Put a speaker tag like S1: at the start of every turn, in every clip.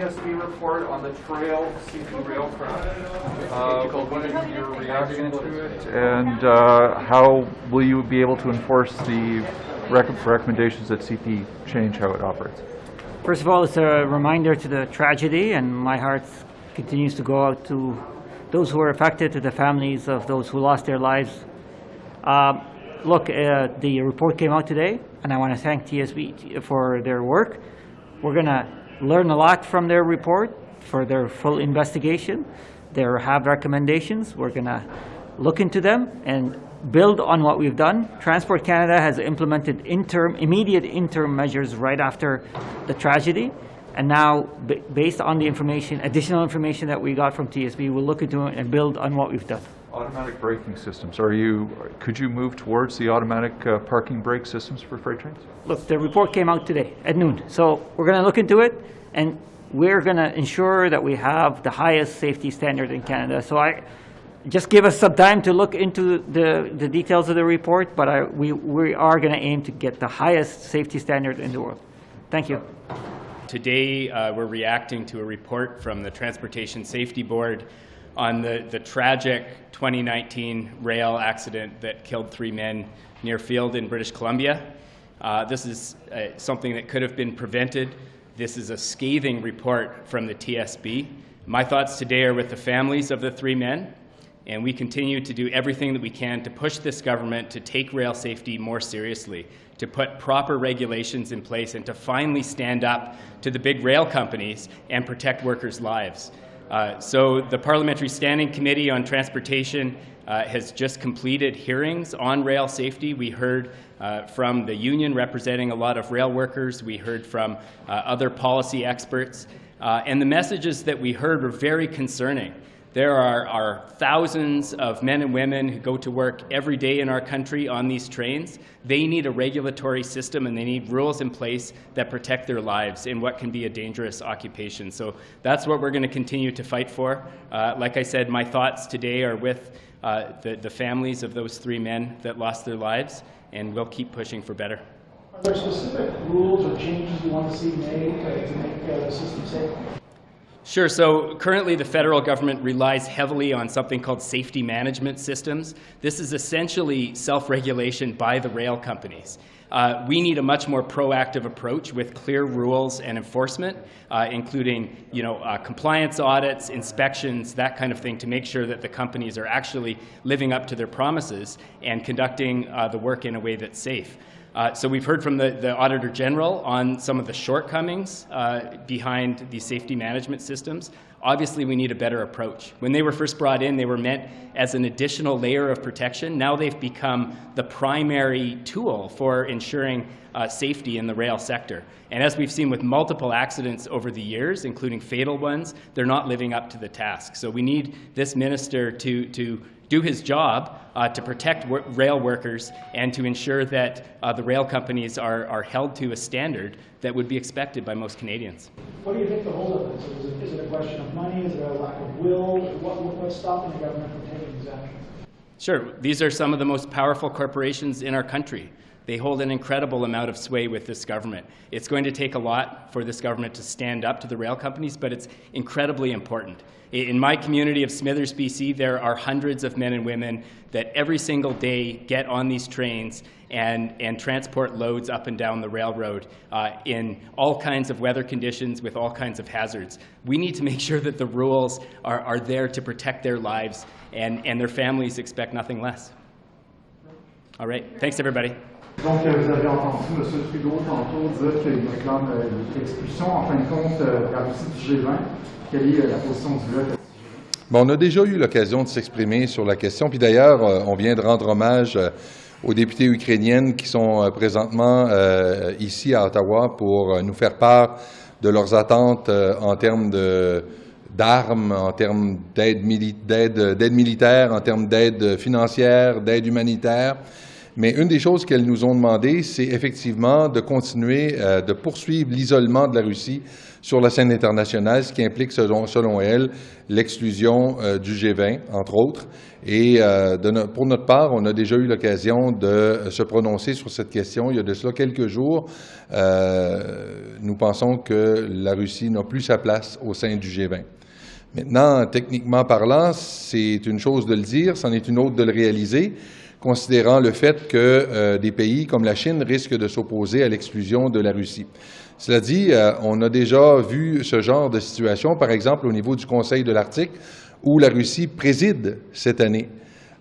S1: TSB report on the trail, CP rail crash. What is your reaction to it? And how will you be able to enforce the recommendations that CP change how it operates?
S2: First of all, it's a reminder to the tragedy, and my heart continues to go out to those who are affected, to the families of those who lost their lives. Look, the report came out today, and I want to thank TSB for their work. We're going to learn a lot from their report, for their full investigation. They have recommendations. We're going to look into them and build on what we've done. Transport Canada has implemented immediate interim measures right after the tragedy. And now, based on the additional information that we got from TSB, we'll look into it and build on what we've done.
S1: Automatic braking systems. Could you move towards the automatic parking brake systems for freight trains?
S2: Look, the report came out today at noon. So we're going to look into it, and we're going to ensure that we have the highest safety standard in Canada. So just give us some time to look into the details of the report, but we are going to aim to get the highest safety standard in the world. Thank you.
S3: Today, we're reacting to a report from the Transportation Safety Board on the tragic 2019 rail accident that killed 3 men near Field in British Columbia. This is something that could have been prevented. This is a scathing report from the TSB. My thoughts today are with the families of the 3 men, and we continue to do everything that we can to push this government to take rail safety more seriously, to put proper regulations in place, and to finally stand up to the big rail companies and protect workers' lives. So the Parliamentary Standing Committee on Transportation has just completed hearings on rail safety. We heard from the union representing a lot of rail workers. We heard from other policy experts. And the messages that we heard were very concerning. There are thousands of men and women who go to work every day in our country on these trains. They need a regulatory system, and they need rules in place that protect their lives in what can be a dangerous occupation. So that's what we're going to continue to fight for. Like I said, my thoughts today are with the families of those 3 men that lost their lives, and we'll keep pushing for better.
S4: Are there specific rules or changes you want to see made to make the system safe?
S3: Sure. So currently the federal government relies heavily on something called safety management systems. This is essentially self-regulation by the rail companies. We need a much more proactive approach with clear rules and enforcement, including compliance audits, inspections, that kind of thing, to make sure that the companies are actually living up to their promises and conducting the work in a way that's safe. So we've heard from the Auditor General on some of the shortcomings behind these safety management systems. Obviously, we need a better approach. When they were first brought in, they were meant as an additional layer of protection. Now they've become the primary tool for ensuring safety in the rail sector. And as we've seen with multiple accidents over the years, including fatal ones, they're not living up to the task. So we need this minister to do his job to protect rail workers and to ensure that the rail companies are held to a standard that would be expected by most Canadians.
S4: What do you think the holdup is? Is it a question of money? Is it a lack of will? What's stopping the government from taking these actions?
S3: Sure. These are some of the most powerful corporations in our country. They hold an incredible amount of sway with this government. It's going to take a lot for this government to stand up to the rail companies, but it's incredibly important. In my community of Smithers, BC, there are hundreds of men and women that every single day get on these trains and transport loads up and down the railroad in all kinds of weather conditions with all kinds of hazards. We need to make sure that the rules are there to protect their lives, and their families expect nothing less. All right. Thanks, everybody.
S5: Donc, vous avez entendu M. Trudeau tantôt dire qu'il réclame l'expulsion, en fin de compte, de la Russie du G20. Quelle est la position du Bloc?
S6: Bon, on a déjà eu l'occasion de s'exprimer sur la question. Puis d'ailleurs, on vient de rendre hommage aux députés ukrainiennes qui sont présentement ici à Ottawa pour nous faire part de leurs attentes en termes d'armes, en termes d'aide militaire, en termes d'aide financière, d'aide humanitaire. Mais une des choses qu'elles nous ont demandé, c'est effectivement de continuer, de poursuivre l'isolement de la Russie sur la scène internationale, ce qui implique, selon elle, l'exclusion du G20, entre autres. Et pour notre part, on a déjà eu l'occasion de se prononcer sur cette question il y a de cela quelques jours. Nous pensons que la Russie n'a plus sa place au sein du G20. Maintenant, techniquement parlant, c'est une chose de le dire, c'en est une autre de le réaliser, considérant le fait que des pays comme la Chine risquent de s'opposer à l'exclusion de la Russie. Cela dit, on a déjà vu ce genre de situation, par exemple au niveau du Conseil de l'Arctique, où la Russie préside cette année.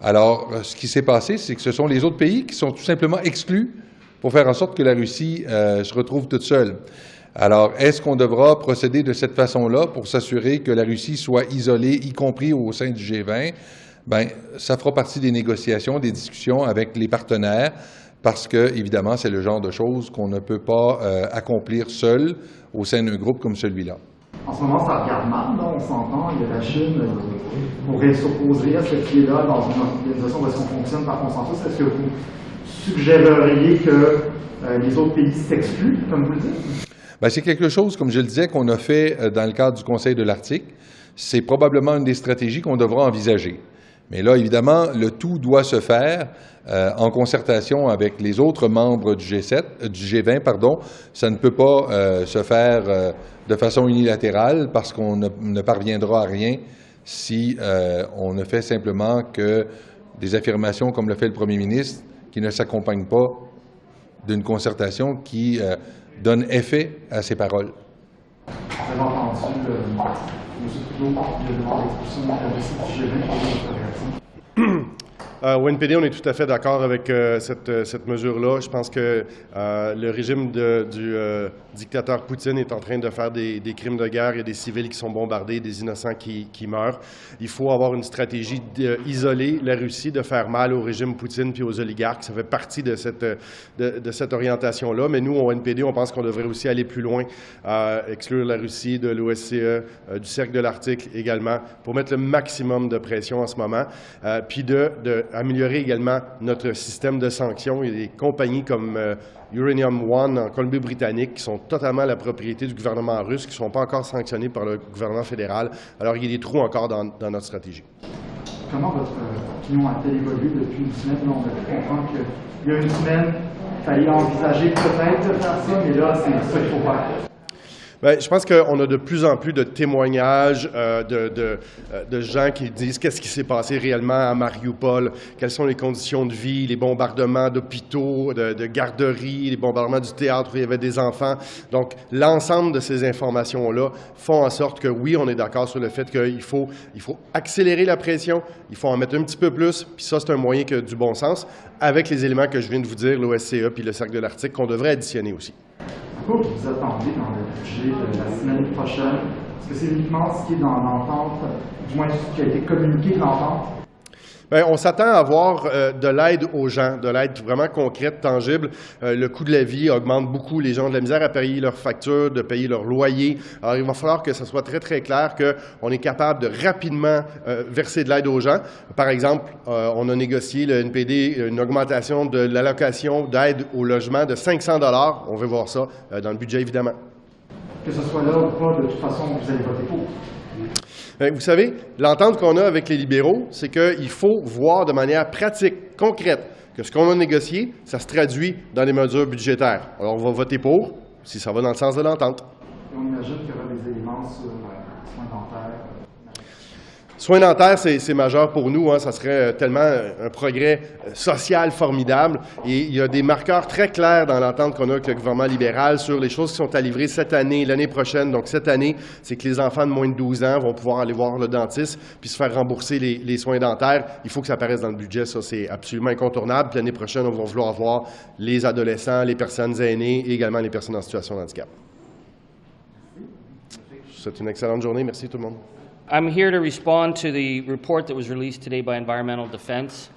S6: Alors, ce qui s'est passé, c'est que ce sont les autres pays qui sont tout simplement exclus pour faire en sorte que la Russie se retrouve toute seule. Alors, est-ce qu'on devra procéder de cette façon-là pour s'assurer que la Russie soit isolée, y compris au sein du G20? Bien, ça fera partie des négociations, des discussions avec les partenaires, parce que, évidemment, c'est le genre de choses qu'on ne peut pas accomplir seul au sein d'un groupe comme celui-là.
S5: En ce moment, ça regarde mal, là, on s'entend. Il y a la Chine pourrait s'opposer à cette idée-là dans une organisation où est-ce qu'on fonctionne par consensus. Est-ce que vous suggéreriez que les autres pays s'excluent, comme vous le dites?
S6: Bien, c'est quelque chose, comme je le disais, qu'on a fait dans le cadre du Conseil de l'Arctique. C'est probablement une des stratégies qu'on devra envisager. Mais là, évidemment, le tout doit se faire en concertation avec les autres membres du G20, pardon. Ça ne peut pas se faire de façon unilatérale parce qu'on ne parviendra à rien si on ne fait simplement que des affirmations comme le fait le premier ministre qui ne s'accompagnent pas d'une concertation qui donne effet à ses paroles.
S5: Vous avez entendu M. Trudeau le demande d'expulsion de la Russie du G20 pour votre réaction?
S7: Au NPD, on est tout à fait d'accord avec cette mesure-là. Je pense que le régime du dictateur Poutine est en train de faire des crimes de guerre. Il y a des civils qui sont bombardés, des innocents qui meurent. Il faut avoir une stratégie d'isoler la Russie, de faire mal au régime Poutine puis aux oligarques. Ça fait partie de cette orientation-là. Mais nous, au NPD, on pense qu'on devrait aussi aller plus loin, exclure la Russie de l'OSCE, du Cercle de l'Arctique également, pour mettre le maximum de pression en ce moment, puis améliorer également notre système de sanctions. Il y a des compagnies comme Uranium One en Colombie-Britannique qui sont totalement la propriété du gouvernement russe, qui ne sont pas encore sanctionnées par le gouvernement fédéral. Alors, il y a des trous encore dans notre stratégie.
S5: Comment votre opinion a-t-elle évolué depuis une semaine? Là, on a pu comprendre qu'il y a une semaine, il fallait envisager peut-être de faire ça, mais là, c'est ça qu'il faut faire.
S7: Bien, je pense qu'on a de plus en plus de témoignages de gens qui disent qu'est-ce qui s'est passé réellement à Mariupol, quelles sont les conditions de vie, les bombardements d'hôpitaux, de garderies, les bombardements du théâtre où il y avait des enfants. Donc, l'ensemble de ces informations-là font en sorte que, oui, on est d'accord sur le fait qu'il faut accélérer la pression, il faut en mettre un petit peu plus, puis ça, c'est un moyen qui a du bon sens, avec les éléments que je viens de vous dire, l'OSCE puis le Cercle de l'Arctique, qu'on devrait additionner aussi.
S5: Quoi vous attendez dans le budget de la semaine prochaine? Est-ce que c'est uniquement ce qui est dans l'entente, du moins ce qui a été communiqué de l'entente?
S7: Bien, on s'attend à avoir de l'aide aux gens, de l'aide vraiment concrète, tangible. Le coût de la vie augmente beaucoup. Les gens ont de la misère à payer leurs factures, de payer leur loyer. Alors, il va falloir que ce soit très, très clair qu'on est capable de rapidement verser de l'aide aux gens. Par exemple, on a négocié, le NPD, une augmentation de l'allocation d'aide au logement de 500 $. On veut voir ça dans le budget, évidemment.
S5: Que ce soit là ou pas, de toute façon, vous allez voter pour.
S7: Bien, vous savez, l'entente qu'on a avec les libéraux, c'est qu'il faut voir de manière pratique, concrète, que ce qu'on a négocié, ça se traduit dans les mesures budgétaires. Alors, on va voter pour, si ça va dans le sens de l'entente.
S5: Et on imagine qu'il y aura des éléments sur soins dentaires.
S7: Soins dentaires, c'est majeur pour nous. Hein. Ça serait tellement un progrès social formidable. Et il y a des marqueurs très clairs dans l'entente qu'on a avec le gouvernement libéral sur les choses qui sont à livrer cette année, l'année prochaine. Donc, cette année, c'est que les enfants de moins de 12 ans vont pouvoir aller voir le dentiste puis se faire rembourser les soins dentaires. Il faut que ça apparaisse dans le budget. Ça, c'est absolument incontournable. Puis l'année prochaine, on va vouloir voir les adolescents, les personnes aînées et également les personnes en situation de handicap. Je vous souhaite une excellente journée. Merci tout le monde.
S8: I'm here to respond to the report that was released today by Environmental Defense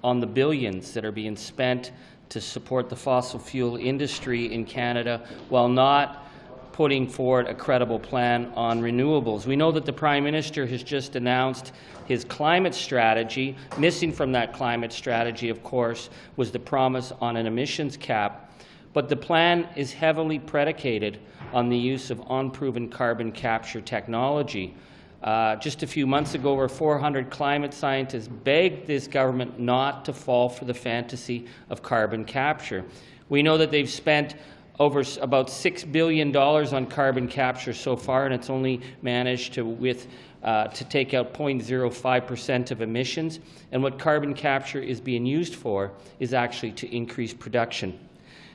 S8: on the billions that are being spent to support the fossil fuel industry in Canada while not putting forward a credible plan on renewables. We know that the Prime Minister has just announced his climate strategy. Missing from that climate strategy, of course, was the promise on an emissions cap. But the plan is heavily predicated on the use of unproven carbon capture technology. Just a few months ago, over 400 climate scientists begged this government not to fall for the fantasy of carbon capture. We know that they've spent over about $6 billion on carbon capture so far, and it's only managed to take out 0.05% of emissions. And what carbon capture is being used for is actually to increase production.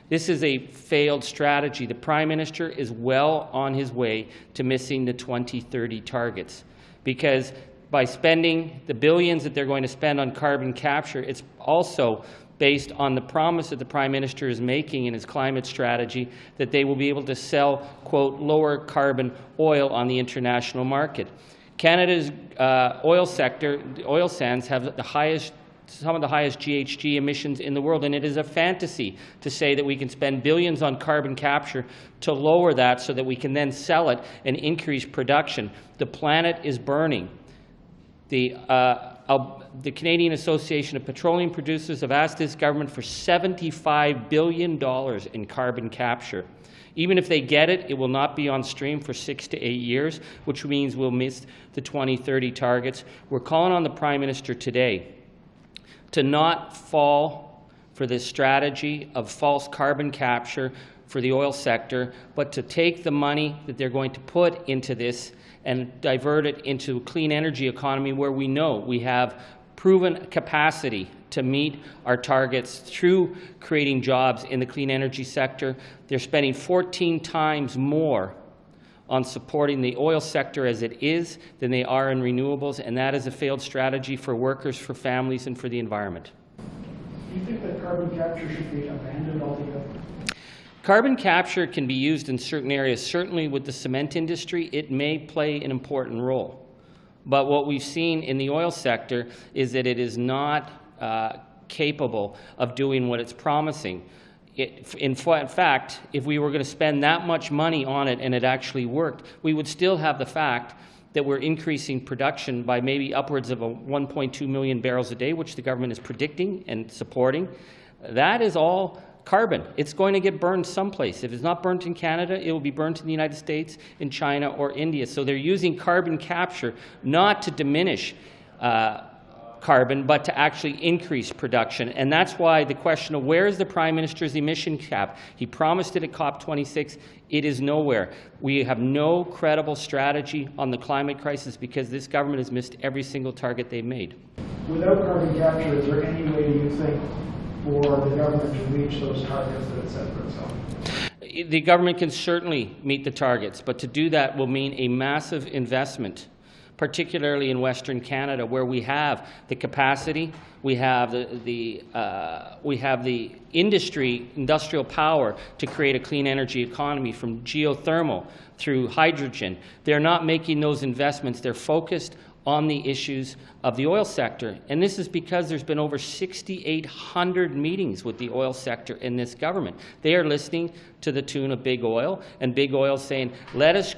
S8: This is a failed strategy. The Prime Minister is well on his way to missing the 2030 targets, because by spending the billions that they're going to spend on carbon capture, it's also based on the promise that the Prime Minister is making in his climate strategy that they will be able to sell, quote, lower carbon oil on the international market. Canada's oil sector, the oil sands, have some of the highest GHG emissions in the world, and it is a fantasy to say that we can spend billions on carbon capture to lower that so that we can then sell it and increase production. The planet is burning. The Canadian Association of Petroleum Producers have asked this government for $75 billion in carbon capture. Even if they get it, it will not be on stream for 6 to 8 years, which means we'll miss the 2030 targets. We're calling on the Prime Minister today to not fall for this strategy of false carbon capture for the oil sector, but to take the money that they're going to put into this and divert it into a clean energy economy where we know we have proven capacity to meet our targets through creating jobs in the clean energy sector. They're spending 14 times more on supporting the oil sector as it is than they are in renewables, and that is a failed strategy for workers, for families, and for the environment.
S4: Do you think that carbon capture should be abandoned altogether?
S8: Carbon capture can be used in certain areas. Certainly with the cement industry, it may play an important role. But what we've seen in the oil sector is that it is not capable of doing what it's promising. In fact, if we were going to spend that much money on it and it actually worked, we would still have the fact that we're increasing production by maybe upwards of 1.2 million barrels a day, which the government is predicting and supporting. That is all carbon. It's going to get burned someplace. If it's not burnt in Canada, it will be burnt in the United States, in China, or India. So they're using carbon capture not to diminish carbon, but to actually increase production. And that's why the question of where is the Prime Minister's emission cap? He promised it at COP26. It is nowhere. We have no credible strategy on the climate crisis because this government has missed every single target they've made.
S4: Without carbon capture, is there any way you think for the government to reach those targets that it set for itself?
S8: The government can certainly meet the targets, but to do that will mean a massive investment, particularly in Western Canada, where we have the capacity, we have the industrial power to create a clean energy economy, from geothermal through hydrogen. They're not making those investments. They're focused on the issues of the oil sector. And this is because there's been over 6,800 meetings with the oil sector in this government. They are listening to the tune of Big Oil, and Big Oil saying, let us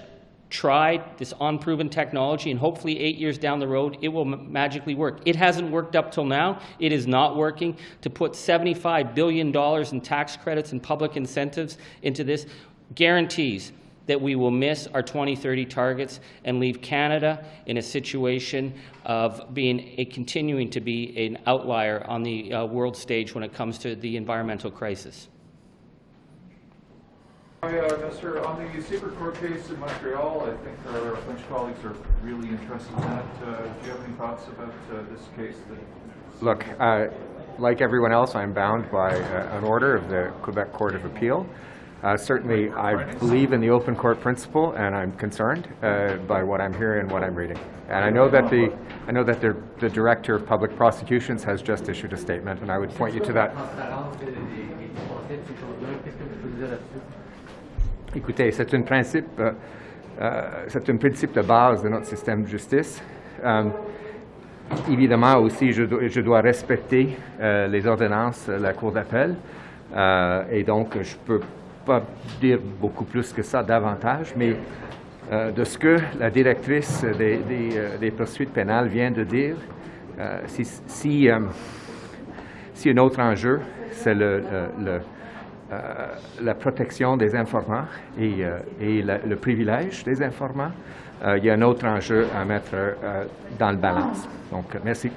S8: try this unproven technology, and hopefully 8 years down the road, it will magically work. It hasn't worked up till now. It is not working. To put $75 billion in tax credits and public incentives into this guarantees that we will miss our 2030 targets and leave Canada in a situation of continuing to be an outlier on the world stage when it comes to the environmental crisis.
S1: Minister, on the secret court case in Montreal, I think our French colleagues are really interested in that. Do you have any thoughts about this case?
S9: Look, like everyone else, I'm bound by an order of the Quebec Court of Appeal. Certainly, I believe in the open court principle, and I'm concerned by what I'm hearing and what I'm reading. And I know that the Director of Public Prosecutions has just issued a statement, and I would point you to that. Écoutez, c'est un principe de base de notre système de justice. Évidemment aussi, je dois respecter les ordonnances de la Cour d'appel, et donc je peux pas dire beaucoup plus que ça davantage, mais de ce que la directrice des poursuites pénales vient de dire, si un autre enjeu, c'est la protection des informans et le privilège des informans, il y a un autre enjeu à mettre dans le balance. Donc, merci.